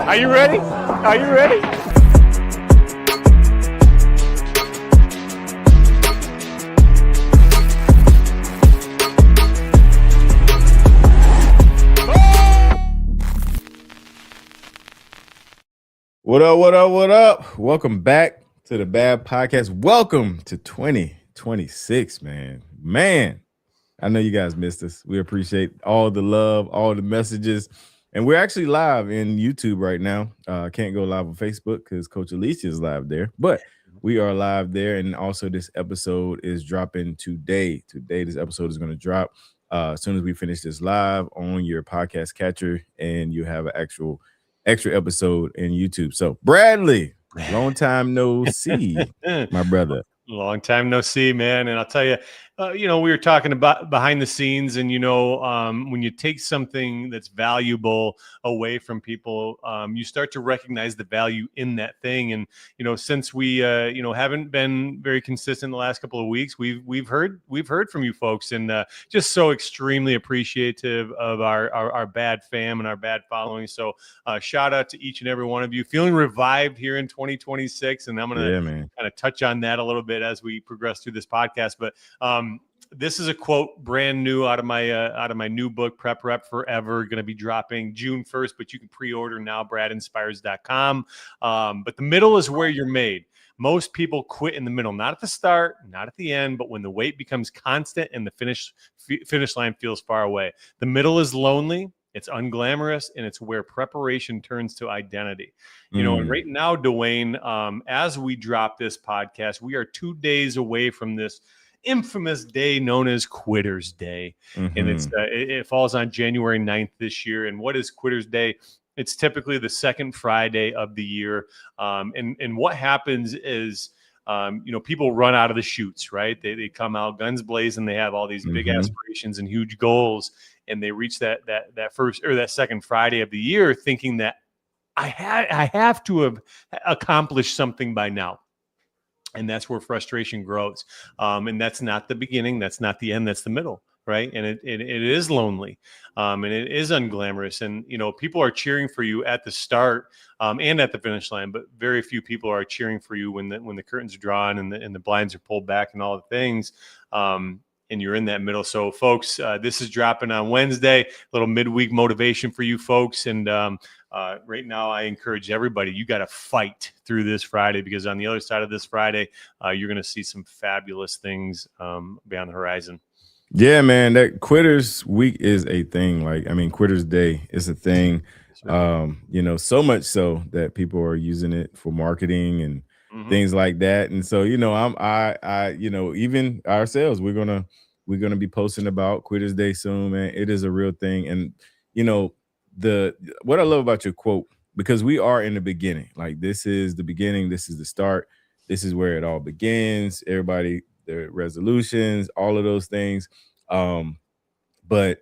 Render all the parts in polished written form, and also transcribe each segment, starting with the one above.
Are you ready? Are you ready? What up, what up, what up? Welcome back to the Bad Podcast. Welcome to 2026, man. Man, I know you guys missed us. We appreciate all the love, all the messages. And we're actually live in YouTube right now. Can't go live on Facebook because Coach Alicia is live there. But we are live there. And also this episode is dropping today. Today, this episode is going to drop as soon as we finish this live on your podcast catcher. And you have an actual extra episode in YouTube. So Bradley, long time no see, my brother. Long time no see, man. And I'll tell you, we were talking about behind the scenes, and when you take something that's valuable away from people, you start to recognize the value in that thing. And since we haven't been very consistent the last couple of weeks, we've heard from you folks, and just so extremely appreciative of our bad fam and our bad following. So shout out to each and every one of you. Feeling revived here in 2026, and I'm gonna kind of touch on that a little bit as we progress through this podcast. But this is a quote brand new out of my new book, Prep Rep Forever, going to be dropping June 1st, but you can pre-order now, bradinspires.com. But the middle is where you're made. Most people quit in the middle, not at the start, not at the end, but when the wait becomes constant and the finish line feels far away. The middle is lonely. It's unglamorous, and it's where preparation turns to identity. And right now, Dwayne, as we drop this podcast, we are 2 days away from this infamous day known as Quitter's Day. And it falls on January 9th this year. And what is Quitter's Day? It's typically the second Friday of the year. And what happens is, people run out of the chutes, right? They come out guns blazing. They have all these big aspirations and huge goals. And they reach that first or that second Friday of the year thinking that I have to have accomplished something by now. And that's where frustration grows. And that's not the beginning. That's not the end. That's the middle, right? And it is lonely, and it is unglamorous. And, people are cheering for you at the start and at the finish line, but very few people are cheering for you when the curtains are drawn and the blinds are pulled back and all the things. And you're in that middle. So, folks, this is dropping on Wednesday. A little midweek motivation for you folks. And right now, I encourage everybody, you got to fight through this Friday, because on the other side of this Friday, you're going to see some fabulous things beyond the horizon. Yeah, man, that Quitters Week is a thing. Quitter's Day is a thing. So much so that people are using it for marketing and things like that. And so, even ourselves, we're gonna be posting about Quitter's Day soon, man. It is a real thing. And what I love about your quote, because we are in the beginning. Like, this is the beginning, this is the start, this is where it all begins. Everybody, their resolutions, all of those things. But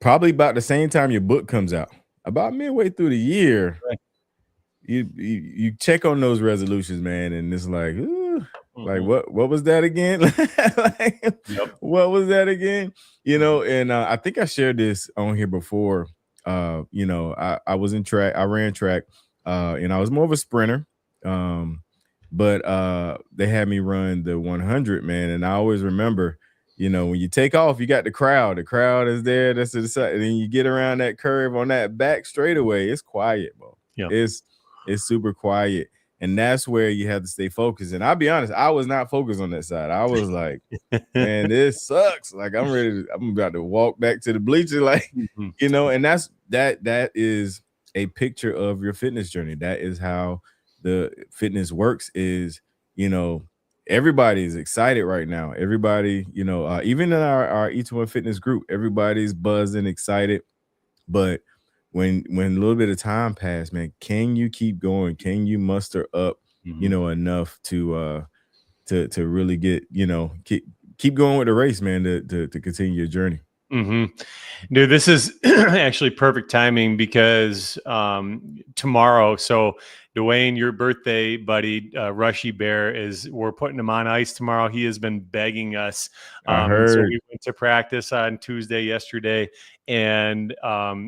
probably about the same time your book comes out, about midway through the year, right, you check on those resolutions, man, and it's like, like what was that again? What was that again? And I think I shared this on here before. I was in track, I ran track, and I was more of a sprinter. But they had me run the 100, man, and I always remember, when you take off, you got the crowd is there, that's to the side, and then you get around that curve on that back straightaway, it's quiet, bro. It's super quiet, and that's where you have to stay focused. And I'll be honest, I was not focused on that side. I was like, man, this sucks. Like, I'm about to walk back to the bleachers, like, and that is a picture of your fitness journey. That is how the fitness works. Is, everybody is excited right now. Everybody, even in our Each One Fitness group, everybody's buzzing, excited. But when a little bit of time passed, man, can you keep going? Can you muster up, enough to really get, keep going with the race, man, to continue your journey? Dude, this is actually perfect timing because tomorrow, so Dwayne, your birthday buddy, Rushy Bear, we're putting him on ice tomorrow. He has been begging us. I So heard. we went to practice on Tuesday yesterday, and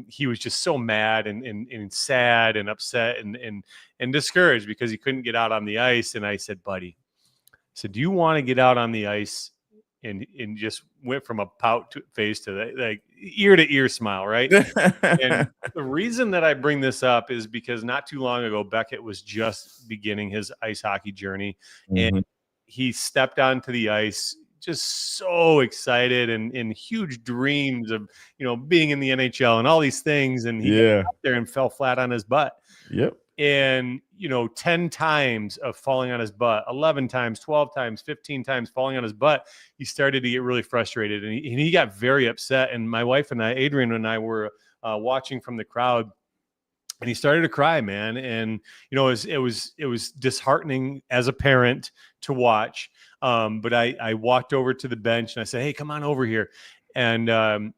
he was just so mad and sad and upset and discouraged because he couldn't get out on the ice. And I said, buddy, do you want to get out on the ice? And just went from a pout face to like ear to ear smile, right? And the reason that I bring this up is because not too long ago, Beckett was just beginning his ice hockey journey, and he stepped onto the ice just so excited and huge dreams of, being in the NHL and all these things. And he got out there and fell flat on his butt. Yep. And 10 times of falling on his butt, 11 times, 12 times, 15 times falling on his butt, he started to get really frustrated, and he got very upset. And my wife and I, Adrian and I, were watching from the crowd, and he started to cry, man. And it was disheartening as a parent to watch. But I walked over to the bench and I said, "Hey, come on over here." And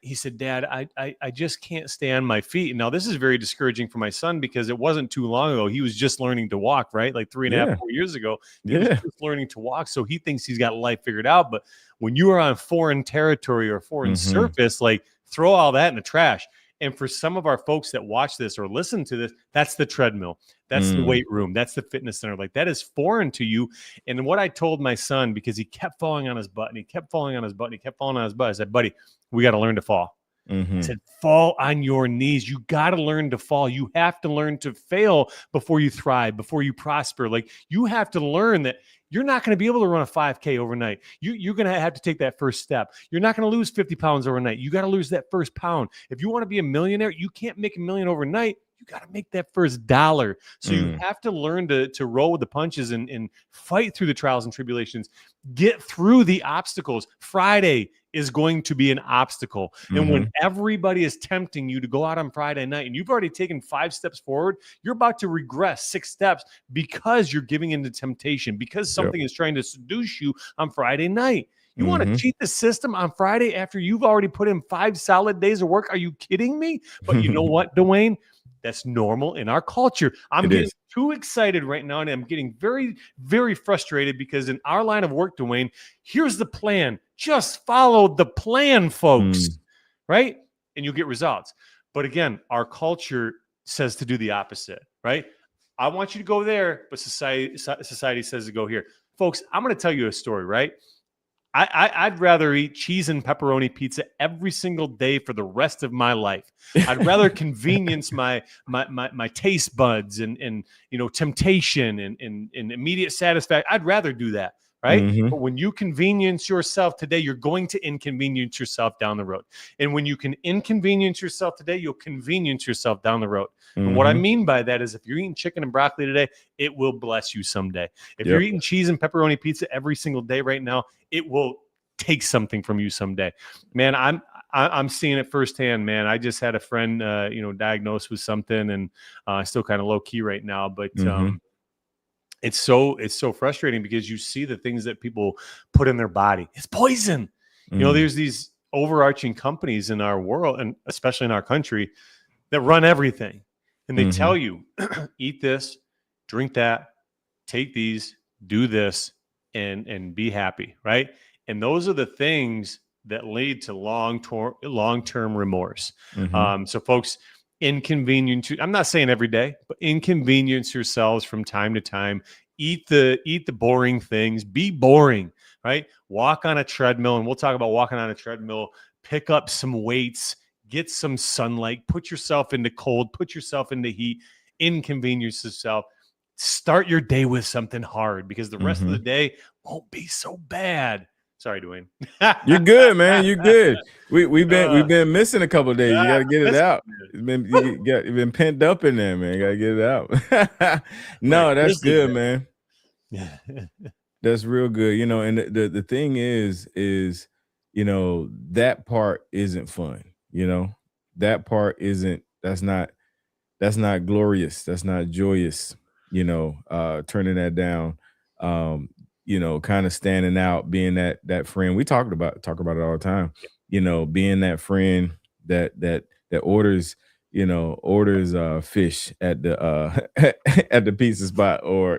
he said, "Dad, I just can't stay on my feet." And now this is very discouraging for my son because it wasn't too long ago. He was just learning to walk, right? Like 3.5, 4 years ago, he was just learning to walk. So he thinks he's got life figured out. But when you are on foreign territory or foreign surface, like, throw all that in the trash. And for some of our folks that watch this or listen to this, that's the treadmill. That's the weight room. That's the fitness center. Like, that is foreign to you. And what I told my son, because he kept falling on his butt and he kept falling on his butt and he kept falling on his butt, I said, "Buddy, we got to learn to fall." I said, fall on your knees. You got to learn to fall. You have to learn to fail before you thrive, before you prosper. Like, you have to learn that you're not going to be able to run a 5K overnight. You're going to have to take that first step. You're not going to lose 50 pounds overnight. You got to lose that first pound. If you want to be a millionaire, you can't make $1 million overnight. You got to make that first dollar. So you have to learn to roll with the punches and fight through the trials and tribulations. Get through the obstacles. Friday is going to be an obstacle. And when everybody is tempting you to go out on Friday night and you've already taken 5 steps forward, you're about to regress 6 steps because you're giving into temptation, because something is trying to seduce you on Friday night. You want to cheat the system on Friday after you've already put in 5 solid days of work? Are you kidding me? But you know what, Dwayne? That's normal in our culture. I'm getting too excited right now, and I'm getting very, very frustrated because in our line of work, Dwayne, here's the plan. Just follow the plan, folks, right? And you'll get results. But again, our culture says to do the opposite, right? I want you to go there, but society says to go here. Folks, I'm going to tell you a story, right? I'd rather eat cheese and pepperoni pizza every single day for the rest of my life. I'd rather convenience my taste buds and temptation and immediate satisfaction. I'd rather do that, right? But when you convenience yourself today, you're going to inconvenience yourself down the road. And when you can inconvenience yourself today, you'll convenience yourself down the road. And what I mean by that is if you're eating chicken and broccoli today, it will bless you someday. If you're eating cheese and pepperoni pizza every single day right now, it will take something from you someday. Man, I'm seeing it firsthand, man. I just had a friend, diagnosed with something, and still kind of low key right now, but it's so frustrating because you see the things that people put in their body. It's poison. There's these overarching companies in our world, and especially in our country, that run everything. And they tell you, eat this, drink that, take these, do this, and be happy, right? And those are the things that lead to long-term remorse. So folks, inconvenience. I'm not saying every day, but inconvenience yourselves from time to time. Eat the boring things. Be boring, right? Walk on a treadmill, and we'll talk about walking on a treadmill. Pick up some weights. Get some sunlight. Put yourself into cold. Put yourself into heat. Inconvenience yourself. Start your day with something hard because the rest of the day won't be so bad. Sorry, Dwayne. You're good, man. You're good. We've been missing a couple of days. You got to get it out. You've been pent up in there, man. You got to get it out. No, that's good, man. That's real good. And the thing is that part isn't fun. That part isn't. That's not glorious. That's not joyous. Turning that down. Kind of standing out, being that friend. We talk about it all the time. being that friend that orders, fish at the at the pizza spot, or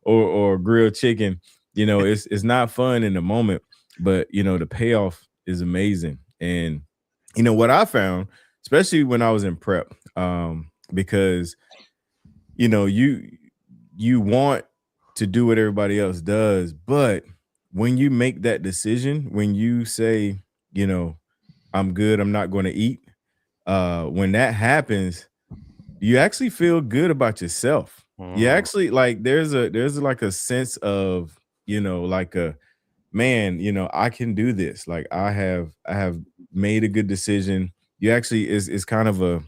or grilled chicken. It's not fun in the moment, but the payoff is amazing. And what I found, especially when I was in prep, because you know you you want to do what everybody else does, but when you make that decision, when you say, you know, I'm good, I'm not going to eat, when that happens, you actually feel good about yourself. You Mm. actually, like, there's like a sense of, like a, man, I can do this. Like, I have made a good decision. You actually, is kind of a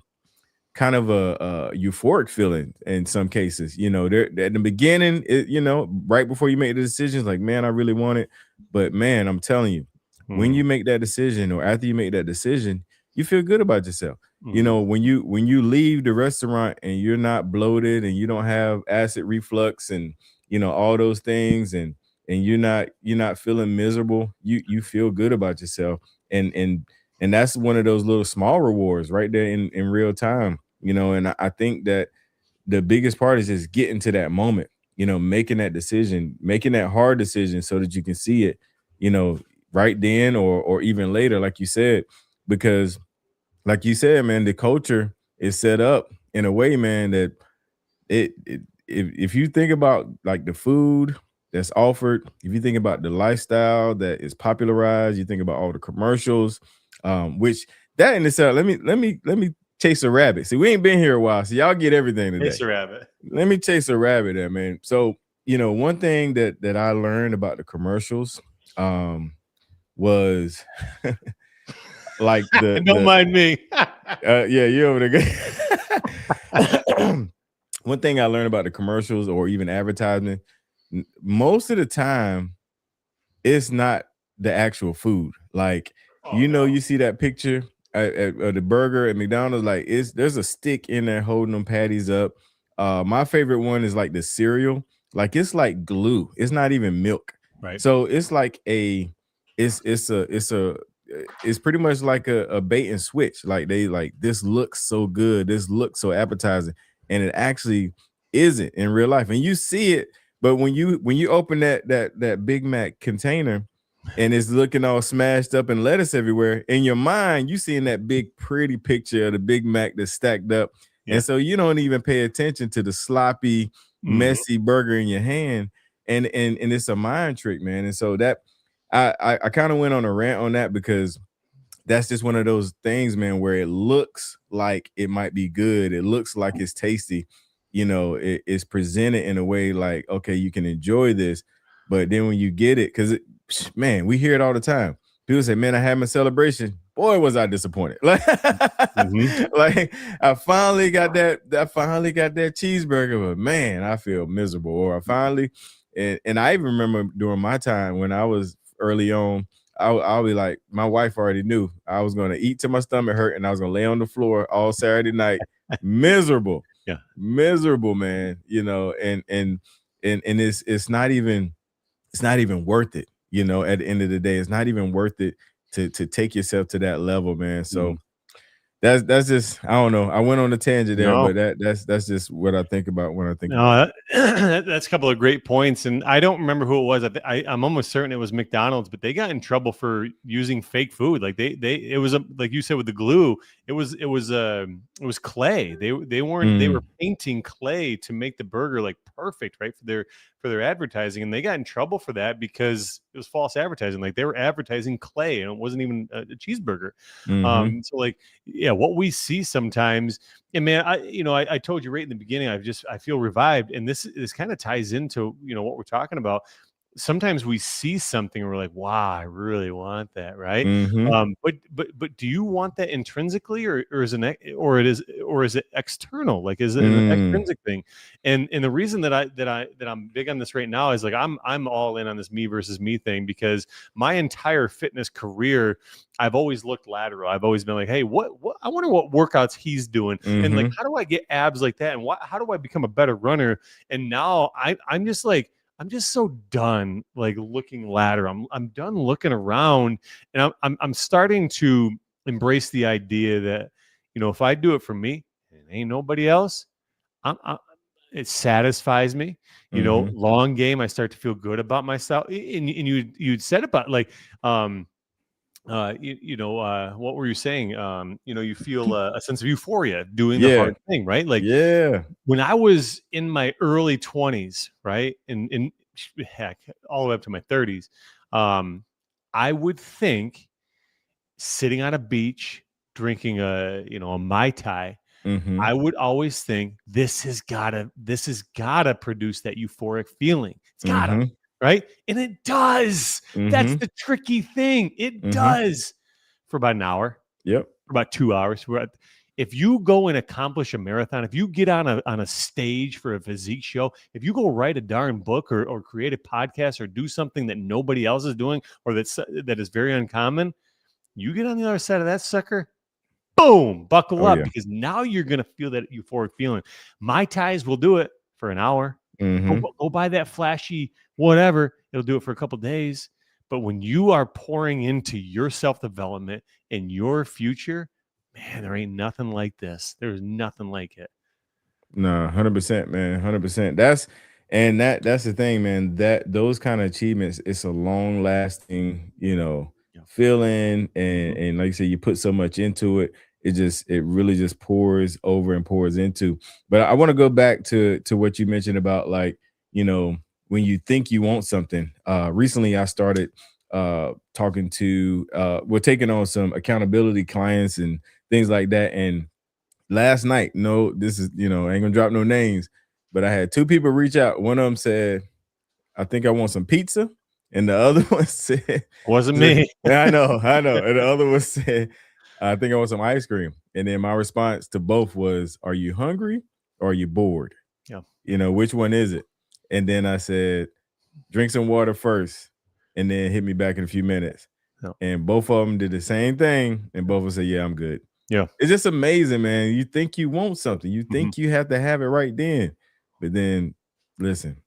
euphoric feeling in some cases. There at the beginning, right before you make the decisions, like, man, I really want it. But man, I'm telling you, when Mm. you make that decision, or after you make that decision, you feel good about yourself. Mm. When you leave the restaurant and you're not bloated and you don't have acid reflux and all those things, and you're not feeling miserable, you feel good about yourself. And that's one of those little small rewards right there in real time. And I think that the biggest part is just getting to that moment, making that decision, making that hard decision so that you can see it, you know, right then, or even later, like you said. Because like you said, man, the culture is set up in a way, man, that if you think about, like, the food that's offered, if you think about the lifestyle that is popularized, you think about all the commercials, which that in itself, let me chase a rabbit. See, we ain't been here a while, so y'all get everything today. Chase a rabbit. Let me chase a rabbit there, man. So, one thing that I learned about the commercials, was like Don't mind me. yeah, you over there. One thing I learned about the commercials, or even advertisement, most of the time, it's not the actual food. Like, Oh no. you see that picture of the burger at McDonald's, like, there's a stick in there holding them patties up. My favorite one is like the cereal. Like, it's like glue. It's not even milk. Right. So it's like it's pretty much like a bait and switch. Like, they like, this looks so good, this looks so appetizing, and it actually isn't in real life. And you see it, but when you open that Big Mac container, and it's looking all smashed up and lettuce everywhere, in your mind, you seeing that big pretty picture of the Big Mac that's stacked up. Yeah. And so you don't even pay attention to the sloppy, Mhm. messy burger in your hand. And it's a mind trick, man. And so that I kind of went on a rant on that, because that's just one of those things, man, where it looks like it might be good. It looks like it's tasty. It's presented in a way like, okay, you can enjoy this. But then when you get it, because, man, we hear it all the time. People say, man, I had my celebration. Boy, was I disappointed. Like, Mhm. like, I finally got that cheeseburger, but man, I feel miserable. Or I finally, and I even remember during my time when I was early on, I'll be like, my wife already knew I was going to eat till my stomach hurt, and I was going to lay on the floor all Saturday night, miserable, Yeah. miserable, man. And it's not even worth it. At the end of the day, it's not even worth it to take yourself to that level, man. So Mhm. that's just, I don't know. I went on a tangent there, No. but that's just what I think about when I think about No, that's a couple of great points, and I don't remember who it was. I'm almost certain it was McDonald's, but they got in trouble for using fake food. Like it was like you said with the glue. It was clay. They weren't. They it. were painting clay to make the burger like perfect, right, for their advertising, and they got in trouble for that because it was false advertising. Like, they were advertising clay, and it wasn't even a cheeseburger. Mm-hmm. So, like, yeah, what we see sometimes. And man, I told you right in the beginning, I feel revived, and this kind of ties into what we're talking about. Sometimes we see something and we're like, wow, I really want that, right? Mm-hmm. But do you want that intrinsically, or is it external? Like, is it an Mm. extrinsic thing? And the reason that I'm big on this right now is, like, I'm all in on this me versus me thing, because my entire fitness career, I've always looked lateral. I've always been like, hey, what I wonder what workouts he's doing, and like, Mm-hmm. how do I get abs like that, and how do I become a better runner? And now I'm just like, I'm just so done like looking ladder. I'm done looking around, and I'm starting to embrace the idea that, you know, if I do it for me and ain't nobody else, I it satisfies me. You know, Mm-hmm. long game, I start to feel good about myself. And you'd said about like what were you saying? You know, you feel a sense of euphoria doing the Yeah. hard thing, right? Like Yeah. when I was in my early 20s, right? And heck, all the way up to my 30s, I would think sitting on a beach drinking a Mai Tai, Mm-hmm. I would always think this has gotta produce that euphoric feeling. It's gotta, Mm-hmm. right? And it does. That's Mm-hmm. the tricky thing. It Mm-hmm. does for about an hour, Yep. for about 2 hours. If you go and accomplish a marathon, if you get on a stage for a physique show, if you go write a darn book or create a podcast or do something that nobody else is doing or that is very uncommon, you get on the other side of that sucker, boom, buckle Oh up, yeah. because now you're going to feel that euphoric feeling. Mai Tais will do it for an hour. Mm-hmm. Go buy that flashy whatever. It'll do it for a couple days. But when you are pouring into your self-development and your future, man, there ain't nothing like this. There's nothing like it. No, 100%, man. 100%. That's the thing, man. That those kind of achievements, it's a long lasting, Yeah. feeling. And Mhm. and like you said, you put so much into it. It really just pours over and pours into. But I want to go back to what you mentioned about, like, when you think you want something. Recently I started talking to we're taking on some accountability clients and things like that. And last night, no, this is, I ain't gonna drop no names, but I had two people reach out. One of them said, I think I want some pizza. And the other one said, Wasn't me. yeah, I know. And the other one said, I think I want some ice cream. And then my response to both was, are you hungry or are you bored? Yeah. Which one is it? And then I said, drink some water first and then hit me back in a few minutes. Yeah. And both of them did the same thing. And both of them said, yeah, I'm good. Yeah. It's just amazing, man. You think you want something, you Mhm. think you have to have it right then. But then listen,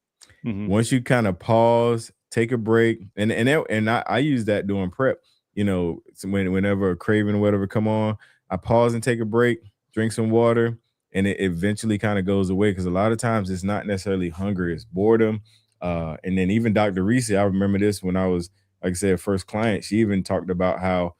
Mhm. once you kind of pause, take a break, and I use that during prep. So whenever a craving or whatever come on, I pause and take a break, drink some water, and it eventually kind of goes away. Because a lot of times it's not necessarily hunger, it's boredom. And then even Dr. Reese, I remember this when I was, like I said, first client. She even talked about how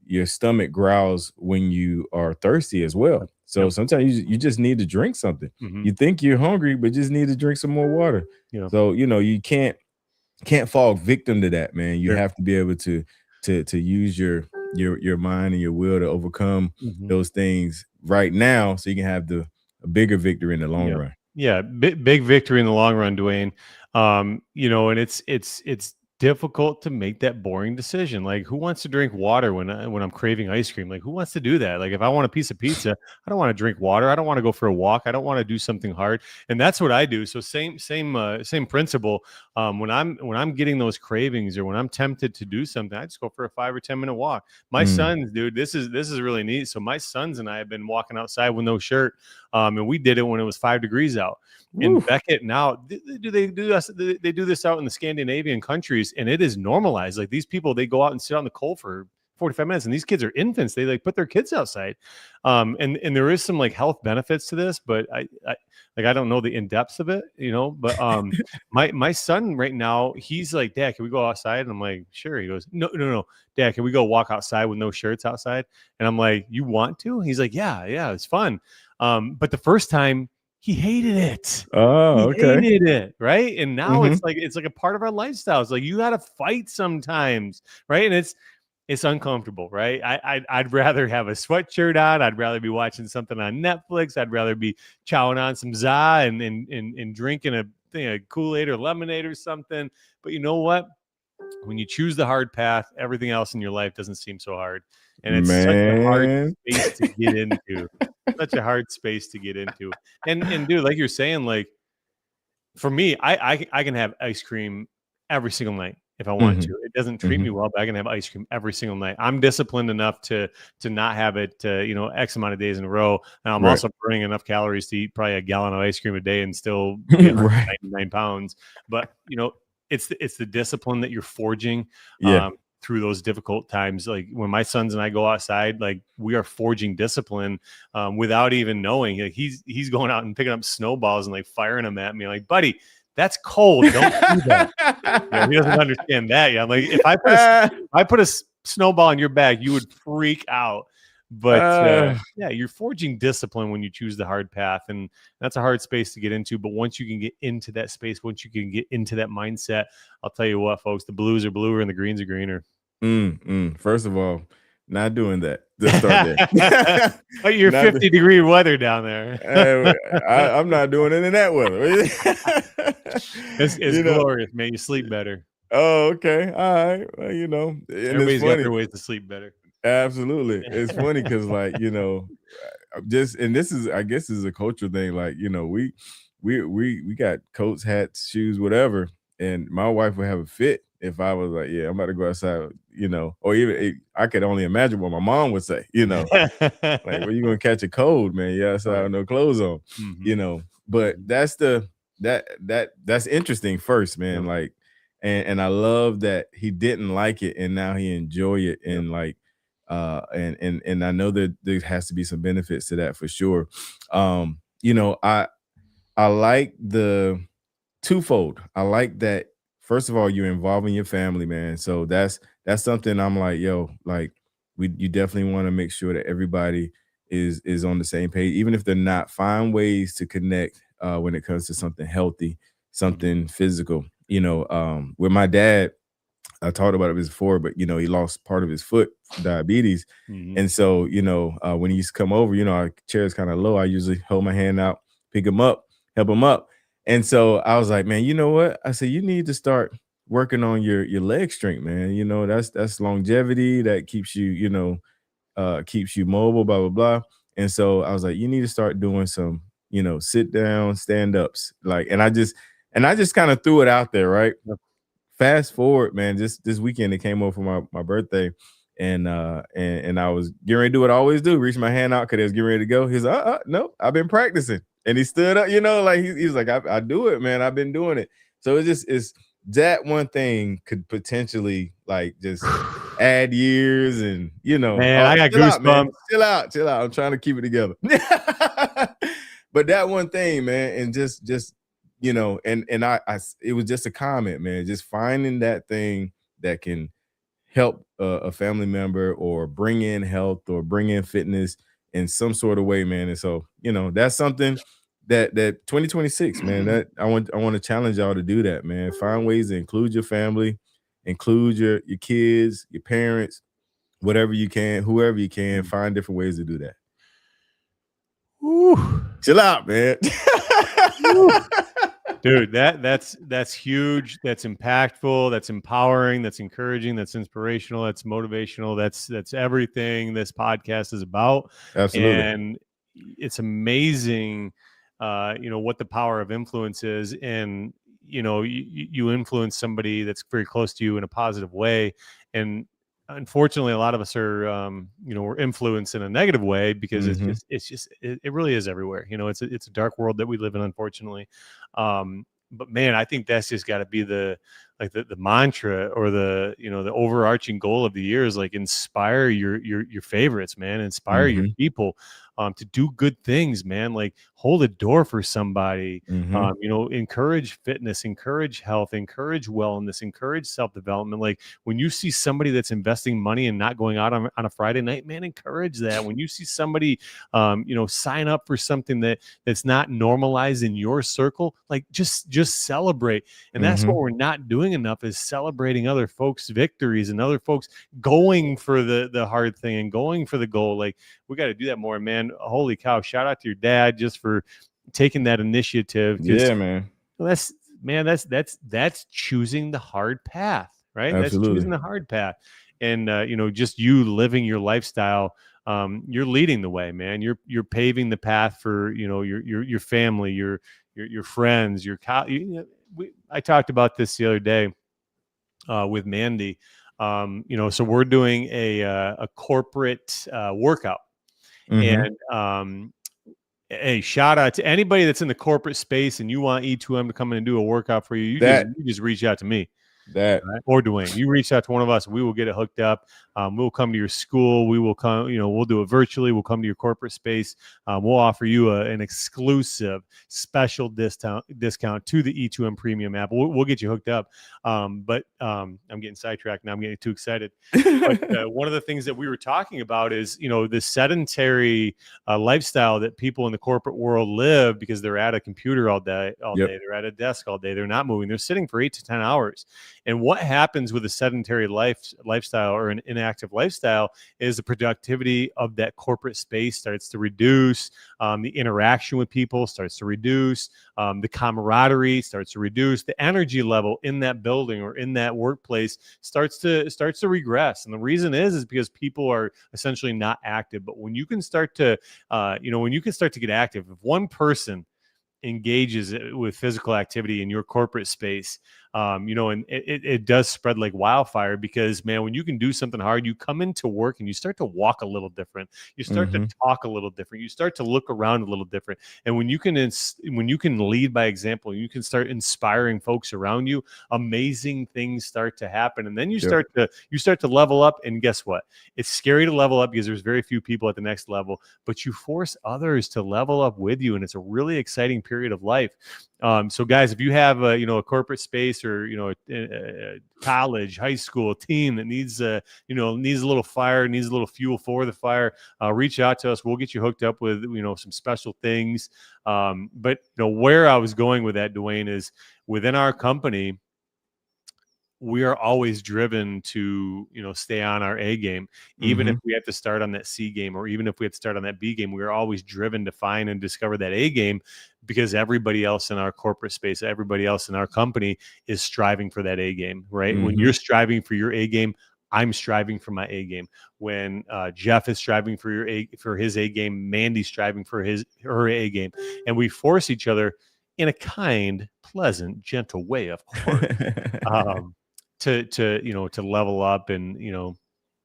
your stomach growls when you are thirsty as well. So Yep. sometimes you just need to drink something. Mhm. You think you're hungry, but just need to drink some more water. Yeah. So you can't fall victim to that, man. You Sure. have to be able to use your mind and your will to overcome Mhm. those things right now, so you can have a bigger victory in the long Yeah. run. Yeah, big victory in the long run, Dwayne. And it's difficult to make that boring decision. Like, who wants to drink water when I'm craving ice cream? Like, who wants to do that? Like, if I want a piece of pizza, I don't want to drink water. I don't want to go for a walk. I don't want to do something hard. And that's what I do. So same principle. When I'm getting those cravings or when I'm tempted to do something, I just go for a 5 or 10 minute walk. My Mm, sons, dude, this is really neat. So my sons and I have been walking outside with no shirt. And we did it when it was 5 degrees out. And woo. Beckett now, they do this out in the Scandinavian countries, and it is normalized. Like, these people, they go out and sit out in the cold for 45 minutes, and these kids are infants. They like put their kids outside. And there is some like health benefits to this, but I don't know the in depths of it, But my son right now, he's like, Dad, can we go outside? And I'm like, sure. He goes, no, Dad, can we go walk outside with no shirts outside? And I'm like, you want to? He's like, yeah, it's fun. But the first time, he hated it. Oh, He okay. hated it, right? And now Mhm. it's like a part of our lifestyle. It's like you got to fight sometimes, right? And it's uncomfortable, right? I'd rather have a sweatshirt on. I'd rather be watching something on Netflix. I'd rather be chowing on some za and drinking a thing of Kool-Aid or lemonade or something. But you know what? When you choose the hard path, everything else in your life doesn't seem so hard. And it's such a hard Man. space to get into. Such a hard space to get into. And dude, like you're saying, like, for me, I can have ice cream every single night. if I want Mhm. to. It doesn't treat me well, but I can have ice cream every single night. I'm disciplined enough to not have it, X amount of days in a row. And I'm Right. also burning enough calories to eat probably a gallon of ice cream a day and still be Right. 199 pounds. But, it's the discipline that you're forging Yeah. through those difficult times. Like when my sons and I go outside, like we are forging discipline without even knowing. Like he's going out and picking up snowballs and like firing them at me. Like, buddy, that's cold. Don't do that. He doesn't understand that. Yeah, like if I put a snowball in your bag, you would freak out. But yeah, you're forging discipline when you choose the hard path, and that's a hard space to get into. But once you can get into that space, once you can get into that mindset, I'll tell you what, folks, the blues are bluer and the greens are greener. First of all, not doing that. Let's start there. But you're 50-degree weather down there. I'm not doing it in that weather. It's glorious, man. You sleep better. Oh, okay. All right. Well, and Everybody's got their ways to sleep better. Absolutely. It's funny because, like, just, and this is, I guess, is a cultural thing. Like, we got coats, hats, shoes, whatever, and my wife would have a fit if I was like, yeah, I'm about to go outside, or even I could only imagine what my mom would say, like, well, you gonna catch a cold, man? Yeah, so I have no clothes on, But that's that's interesting first, man. Like, and I love that he didn't like it and now he enjoy it, and like, and I know that there has to be some benefits to that for sure. I like the twofold. I like that, first of all, you're involving your family, man. So that's something I'm like, yo, like, you definitely want to make sure that everybody is on the same page, even if they're not. Find ways to connect when it comes to something healthy, something physical. With my dad, I talked about it before, but he lost part of his foot, diabetes. And so, when he used to come over, our chair is kind of low. I usually hold my hand out, pick him up, help him up. And so I was like, man, you know what? I said, you need to start working on your leg strength, man. That's longevity that keeps you, keeps you mobile, blah, blah, blah. And so I was like, you need to start doing some, sit down, stand ups. Like, and I just kind of threw it out there, right? Fast forward, man, just this weekend, it came over for my birthday. And I was getting ready to do what I always do, reach my hand out because I was getting ready to go. He's like, no, I've been practicing. And he stood up, like he was like, I do it, man. I've been doing it. So it's that one thing could potentially like just add years, and man, I got goosebumps. Chill out. I'm trying to keep it together. But that one thing, man, and just and I it was just a comment, man, just finding that thing that can help a family member or bring in health or bring in fitness in some sort of way, man. And so, that's something that 2026, man, that I want to challenge y'all to do that, man. Find ways to include your family, include your kids, your parents, whatever you can, whoever you can, find different ways to do that. Ooh. Chill out, man. Dude, that's huge. That's impactful. That's empowering. That's encouraging. That's inspirational. That's motivational. That's everything this podcast is about. Absolutely. And it's amazing, what the power of influence is. And you influence somebody that's very close to you in a positive way. And unfortunately, a lot of us are, we're influenced in a negative way because it really is everywhere. It's a dark world that we live in, unfortunately. But man, I think that's just got to be the mantra, or the overarching goal of the year is like inspire your favorites, man, inspire your people to do good things, man. Like hold a door for somebody, encourage fitness, encourage health, encourage wellness, encourage self-development. Like when you see somebody that's investing money and not going out on a Friday night, man, encourage that. When you see somebody, sign up for something that's not normalized in your circle, like just celebrate. And that's what we're not doing enough, is celebrating other folks' victories and other folks going for the hard thing and going for the goal. Like we got to do that more, man. Holy cow. Shout out to your dad just for taking that initiative. Yeah, man. That's choosing the hard path, right? Absolutely. That's choosing the hard path. And, just you living your lifestyle, you're leading the way, man. You're paving the path for, your family, your friends, I talked about this the other day. with Mandy. So we're doing a corporate workout, Mhm. and hey, shout out to anybody that's in the corporate space and you want E2M to come in and do a workout for you. That You just reach out to me. that Right? Or Dwayne, you reach out to one of us. We will get it hooked up. We'll come to your school. We will come. We'll do it virtually. We'll come to your corporate space. We'll offer you an exclusive special discount to the E2M Premium app. We'll get you hooked up. But I'm getting sidetracked now. I'm getting too excited. But one of the things that we were talking about is the sedentary lifestyle that people in the corporate world live because they're at a computer all day. Yep. They're at a desk all day. They're not moving. They're sitting for 8 to 10 hours. And what happens with a sedentary lifestyle or an inactive lifestyle is the productivity of that corporate space starts to reduce. The interaction with people starts to reduce. The camaraderie starts to reduce. The energy level in that building or in that workplace starts to regress. And the reason is because people are essentially not active. But when you can start to, get active, if one person engages with physical activity in your corporate space, and it does spread like wildfire because, man, when you can do something hard, you come into work and you start to walk a little different. You start to talk a little different. You start to look around a little different. And when you can lead by example, you can start inspiring folks around you, amazing things start to happen. And then you start to level up. And guess what? It's scary to level up because there's very few people at the next level, but you force others to level up with you. And it's a really exciting period of life. So guys, if you have a corporate space or a college, high school team that needs a little fire, needs a little fuel for the fire, reach out to us. We'll get you hooked up with some special things. But where I was going with that, Dwayne, is within our company, we are always driven to stay on our A game, even if we have to start on that C game, or even if we have to start on that B game. We are always driven to find and discover that A game, because everybody else in our corporate space, everybody else in our company is striving for that A game, right? When you're striving for your A game, I'm striving for my A game. When Jeff is striving for his A game, Mandy's striving for her A game, and we force each other in a kind, pleasant, gentle way, of course. To level up and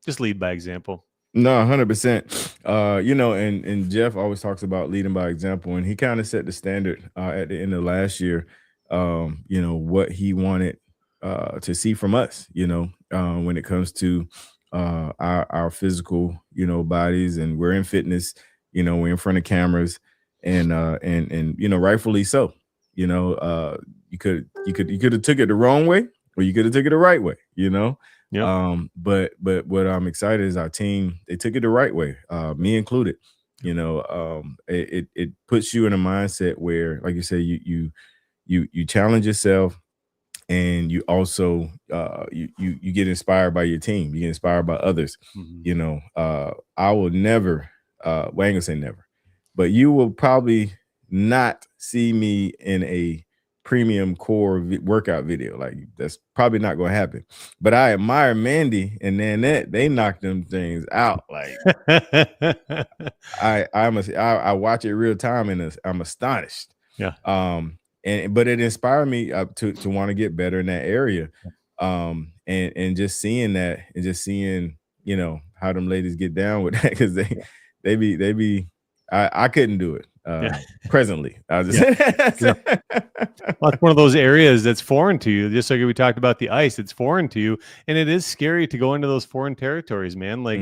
just lead by example. No, 100%. And Jeff always talks about leading by example, and he kind of set the standard at the end of last year. What he wanted to see from us. When it comes to our physical, bodies, and we're in fitness. We're in front of cameras, and rightfully so. You could have took it the wrong way, or you could have took it the right way. Yeah. But what I'm excited is our team, they took it the right way, me included. It puts you in a mindset where, like you say, you challenge yourself, and you also you get inspired by your team, you get inspired by others. I will never, well, I ain't gonna say never, but you will probably not see me in a premium core workout video. Like, that's probably not gonna happen. But I admire Mandy and Nanette. They knock them things out. Like, I watch it real time, and I'm astonished. Yeah. But it inspired me to want to get better in that area. And just seeing that, and just seeing how them ladies get down with that, because they be I couldn't do it presently. I was just Well, it's one of those areas that's foreign to you. Just like we talked about the ice, it's foreign to you, and it is scary to go into those foreign territories, man. Like,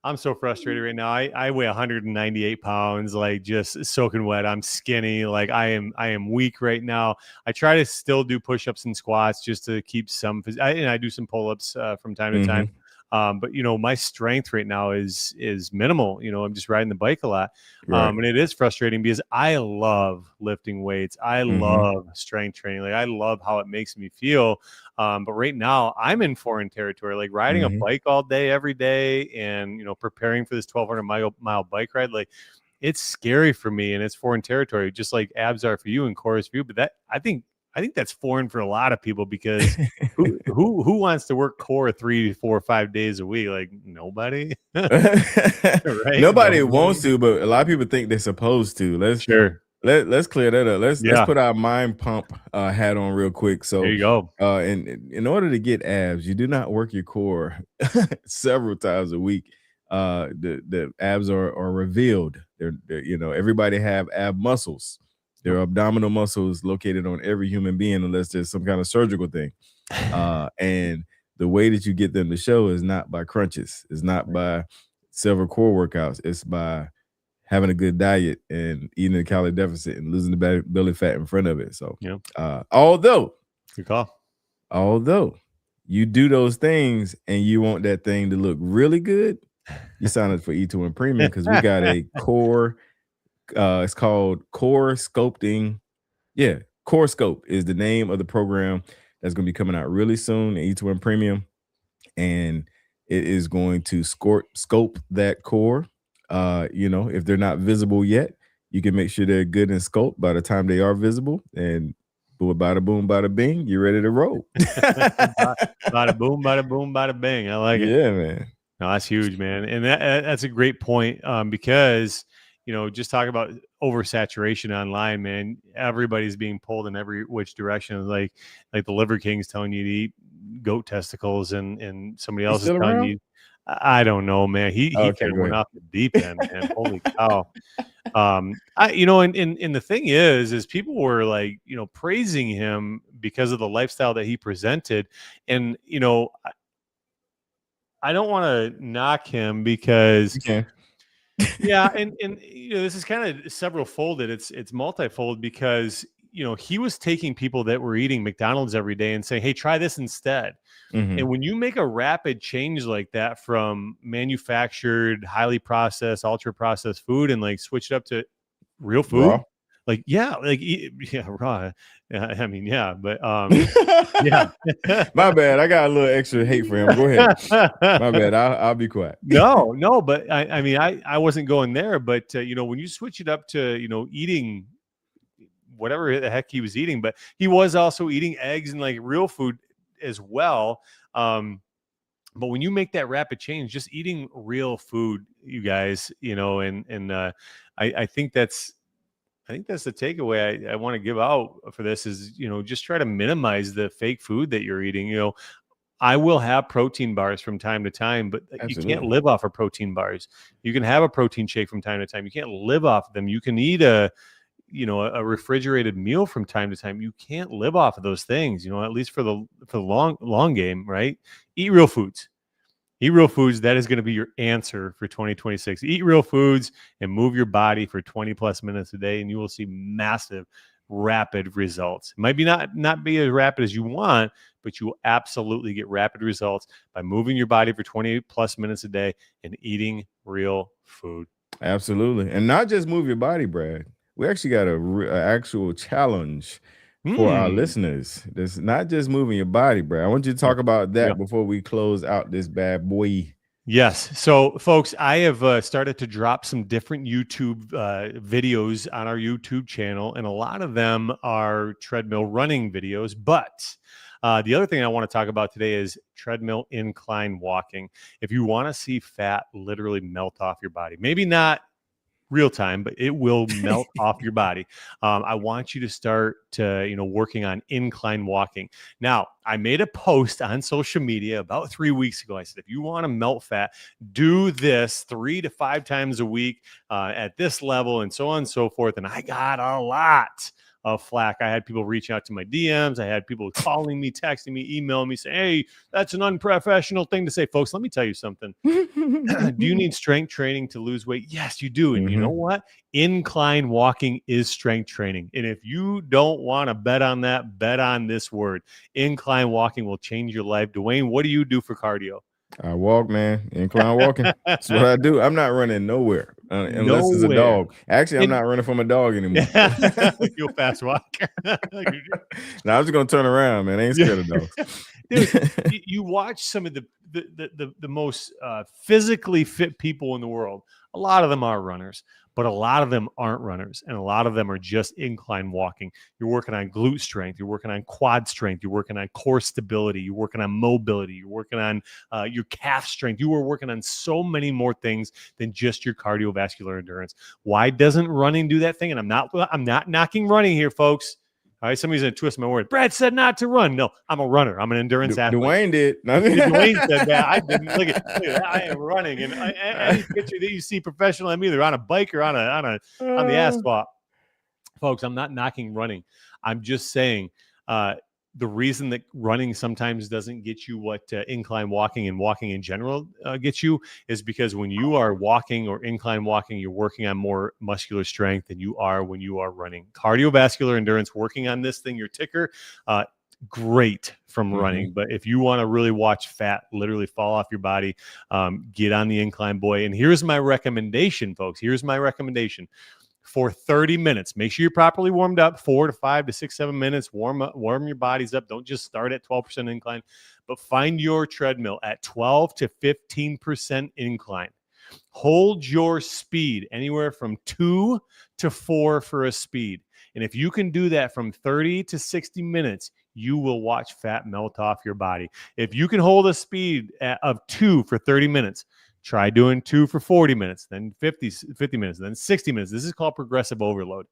I'm so frustrated right now. I weigh 198 pounds, like just soaking wet. I'm skinny. Like, I am weak right now. I try to still do push-ups and squats just to keep some. I do some pull-ups from time to time. But my strength right now is minimal. I'm just riding the bike a lot. Right. And it is frustrating because I love lifting weights. I love strength training. Like, I love how it makes me feel. But right now I'm in foreign territory, like riding a bike all day, every day, and preparing for this 1,200 mile bike ride. Like, it's scary for me, and it's foreign territory, just like abs are for you and core is for you. But that, I think that's foreign for a lot of people, because who wants to work core 3, 4, 5 days a week? Like, nobody. Right? Nobody wants to, but a lot of people think they're supposed to. let's clear that up. Let's Yeah. put our mind pump hat on real quick. There So, you go. in order to get abs, you do not work your core several times a week. The abs are revealed. They're everybody have ab muscles. There are abdominal muscles located on every human being, unless there's some kind of surgical thing. And the way that you get them to show is not by crunches. It's not by several core workouts. It's by having a good diet and eating a calorie deficit and losing the belly fat in front of it. So, although Good call. you do those things and you want that thing to look really good, you sign up for E2M Premium because we got a core. It's called Core Sculpting. Yeah, Core Scope is the name of the program that's going to be coming out really soon. E2M Premium, and it is going to scope that core. If they're not visible yet, you can make sure they're good and sculpt by the time they are visible. And bada boom, bada bing, you're ready to roll. Bada boom, bada boom, bada bing. I like it. Yeah, man. No, that's huge, man. And that's a great point because, just talk about oversaturation online, man. Everybody's being pulled in every which direction. Like the Liver King's telling you to eat goat testicles and somebody else is telling you, I don't know, man. He kind of went off the deep end, man. Holy cow. And the thing is people were like, praising him because of the lifestyle that he presented. And, I don't want to knock him because yeah. And this is kind of several folded. It's multifold because, he was taking people that were eating McDonald's every day and saying, hey, try this instead. Mm-hmm. And when you make a rapid change like that from manufactured, highly processed, ultra processed food and like switch it up to real food, raw. Raw. I mean, yeah, but yeah. My bad. I got a little extra hate for him. Go ahead. My bad. I'll be quiet. No, but I mean, I wasn't going there. But when you switch it up to eating whatever the heck he was eating, but he was also eating eggs and like real food as well. But when you make that rapid change, just eating real food, you guys, I think that's the takeaway I want to give out for this is, just try to minimize the fake food that you're eating. I will have protein bars from time to time, but Absolutely. You can't live off of protein bars. You can have a protein shake from time to time. You can't live off of them. You can eat a refrigerated meal from time to time. You can't live off of those things, at least for the long game, right? Eat real foods. That is going to be your answer for 2026. Eat real foods and move your body for 20 plus minutes a day, and you will see massive, rapid results. It might be not be as rapid as you want, but you will absolutely get rapid results by moving your body for 20 plus minutes a day and eating real food. Absolutely. And not just move your body, Brad. We actually got a actual challenge for our listeners. That's not just moving your body, Brad. I want you to talk about that before we close out this bad boy. Yes. So, folks, I have started to drop some different YouTube videos on our YouTube channel, and a lot of them are treadmill running videos. But the other thing I want to talk about today is treadmill incline walking. If you want to see fat literally melt off your body, maybe not real time, but it will melt off your body. I want you to start working on incline walking. Now, I made a post on social media about 3 weeks ago. I said, if you want to melt fat, do this 3 to 5 times a week at this level and so on and so forth. And I got a lot of flack. I had people reaching out to my DMs. I had people calling me, texting me, emailing me, saying, hey, that's an unprofessional thing to say. Folks, let me tell you something. Do you need strength training to lose weight? Yes, you do. And you know what? Incline walking is strength training. And if you don't want to bet on that, bet on this word. Incline walking will change your life. Dwayne, what do you do for cardio? I walk, man. Incline walking. That's what I do. I'm not running nowhere unless it's a dog. Actually, I'm not running from a dog anymore. You'll fast walk. Now I'm just gonna turn around, man. I ain't scared of dogs. Dude, you watch some of the most physically fit people in the world. A lot of them are runners, but a lot of them aren't runners, and a lot of them are just incline walking. You're working on glute strength, you're working on quad strength, you're working on core stability, you're working on mobility, you're working on your calf strength. You are working on so many more things than just your cardiovascular endurance. Why doesn't running do that thing? And I'm not knocking running here, folks. All right, somebody's gonna twist my word. Brad said not to run. No, I'm a runner. I'm an endurance athlete. Dwayne did. Dwayne said that. I didn't. Look at that. I am running, and any picture that you see professional, I'm either on a bike or on the asphalt. Folks, I'm not knocking running. I'm just saying the reason that running sometimes doesn't get you what incline walking and walking in general gets you is because when you are walking or incline walking, you're working on more muscular strength than you are when you are running. Cardiovascular endurance, working on this thing, your ticker, great from running. But if you want to really watch fat literally fall off your body, get on the incline, boy. And here's my recommendation, folks. Here's my recommendation. For 30 minutes, make sure you're properly warmed up, 4 to 5 to 6, 7 minutes. Warm your bodies up. Don't just start at 12% incline, but find your treadmill at 12 to 15% incline. Hold your speed anywhere from 2 to 4 for a speed. And if you can do that from 30 to 60 minutes, you will watch fat melt off your body. If you can hold a speed of 2 for 30 minutes, try doing 2 for 40 minutes, then 50 minutes, then 60 minutes. This is called progressive overload.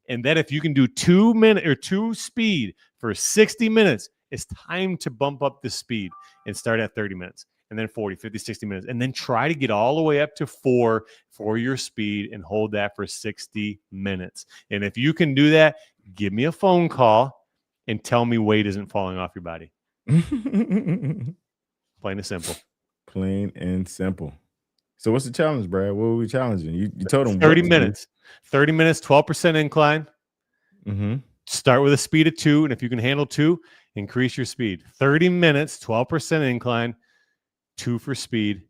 And then if you can do 2 speed for 60 minutes, it's time to bump up the speed and start at 30 minutes. And then 40, 50, 60 minutes. And then try to get all the way up to 4 for your speed and hold that for 60 minutes. And if you can do that, give me a phone call and tell me weight isn't falling off your body. Plain and simple. Plain and simple. So what's the challenge, Brad? What were we challenging? You told them 30 minutes. 30 minutes, 12% incline. Start with a speed of 2. And if you can handle 2, increase your speed. 30 minutes, 12% incline, 2 for speed.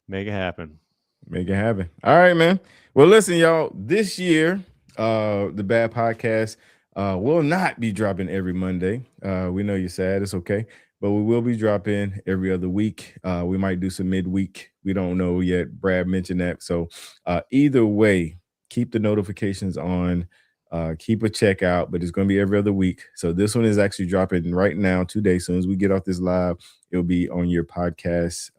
Make it happen. Make it happen. All right, man. Well, listen, y'all. This year, the Bad Podcast will not be dropping every Monday. We know you're sad. It's okay. But we will be dropping every other week. We might do some midweek. We don't know yet. Brad mentioned that. So either way, keep the notifications on. Keep a check out. But it's going to be every other week. So this one is actually dropping right now, today. As soon as we get off this live, it'll be on your podcast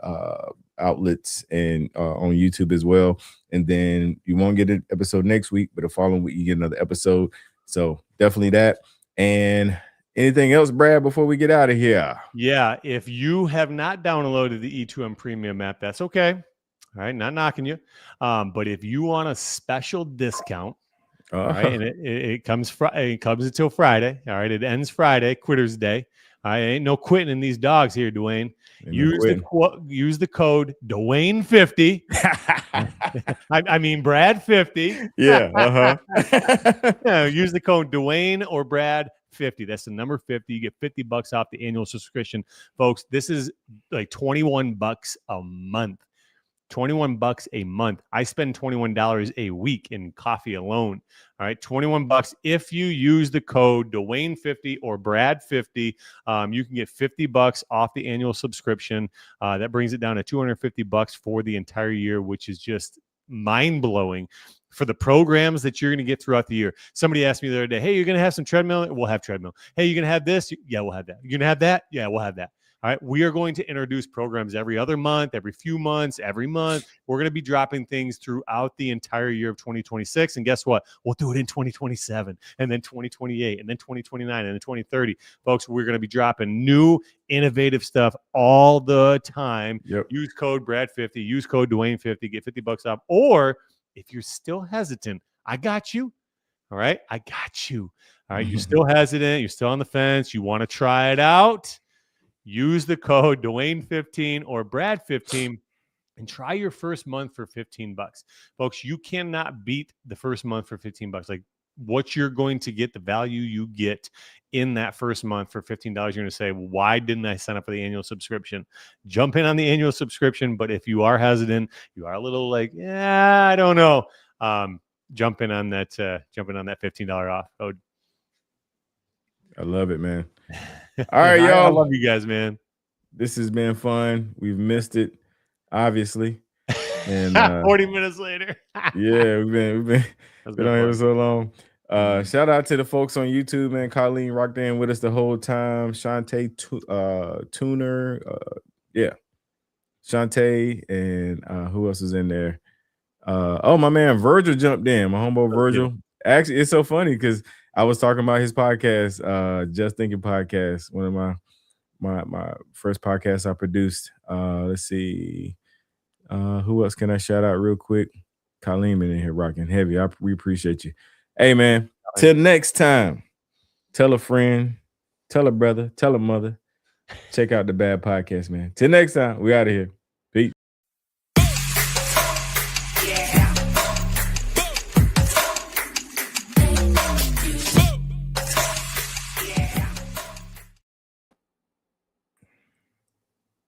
outlets and on YouTube as well. And then you won't get an episode next week, but the following week you get another episode. So definitely that. And anything else, Brad, before we get out of here? Yeah, if you have not downloaded the E2M Premium app, that's okay. All right, not knocking you. But if you want a special discount, all right, and it comes until Friday. All right, it ends Friday, Quitter's Day. I ain't no quitting in these dogs here, Dwayne. Use the code Dwayne50. I mean Brad 50. Yeah. Use the code Dwayne or Brad 50. That's the number 50. You get $50 off the annual subscription, folks. This is like $21 a month. $21 a month. I spend $21 a week in coffee alone. All right, $21. If you use the code Dwayne50 or Brad50, you can get $50 off the annual subscription. That brings it down to $250 for the entire year, which is just mind-blowing for the programs that you're going to get throughout the year. Somebody asked me the other day, hey, you're going to have some treadmill? We'll have treadmill. Hey, you're going to have this? Yeah, we'll have that. You're going to have that? Yeah, we'll have that. All right, we are going to introduce programs every other month, every few months, every month. We're going to be dropping things throughout the entire year of 2026. And guess what? We'll do it in 2027 and then 2028 and then 2029 and then 2030. Folks, we're going to be dropping new innovative stuff all the time. Yep. Use code Brad50, use code Dwayne50, get $50 off. Or if you're still hesitant, I got you. All right, I got you. All right, you're still hesitant. You're still on the fence. You want to try it out. Use the code Dwayne15 or Brad15 and try your first month for $15. Folks, you cannot beat the first month for $15. Like what you're going to get, the value you get in that first month for $15, you're going to say, why didn't I sign up for the annual subscription? Jump in on the annual subscription. But if you are hesitant, you are a little like, yeah, I don't know. Jump in on that $15 off code. I love it, man. All right, y'all. I love you guys, man. This has been fun. We've missed it, obviously. And 40 minutes later. yeah, we've been on here fun. so long. Shout out to the folks on YouTube, man. Colleen rocked in with us the whole time. Shantae Tuner, yeah, Shantae, and who else is in there? Oh, my man Virgil jumped in. My homeboy Virgil. Actually, it's so funny because I was talking about his podcast, Just Thinking Podcast, one of my first podcasts I produced. Let's see. Who else can I shout out real quick? Colleen in here rocking heavy. We appreciate you. Hey, man, till next time, tell a friend, tell a brother, tell a mother. Check out the Bad Podcast, man. Till next time, we out of here.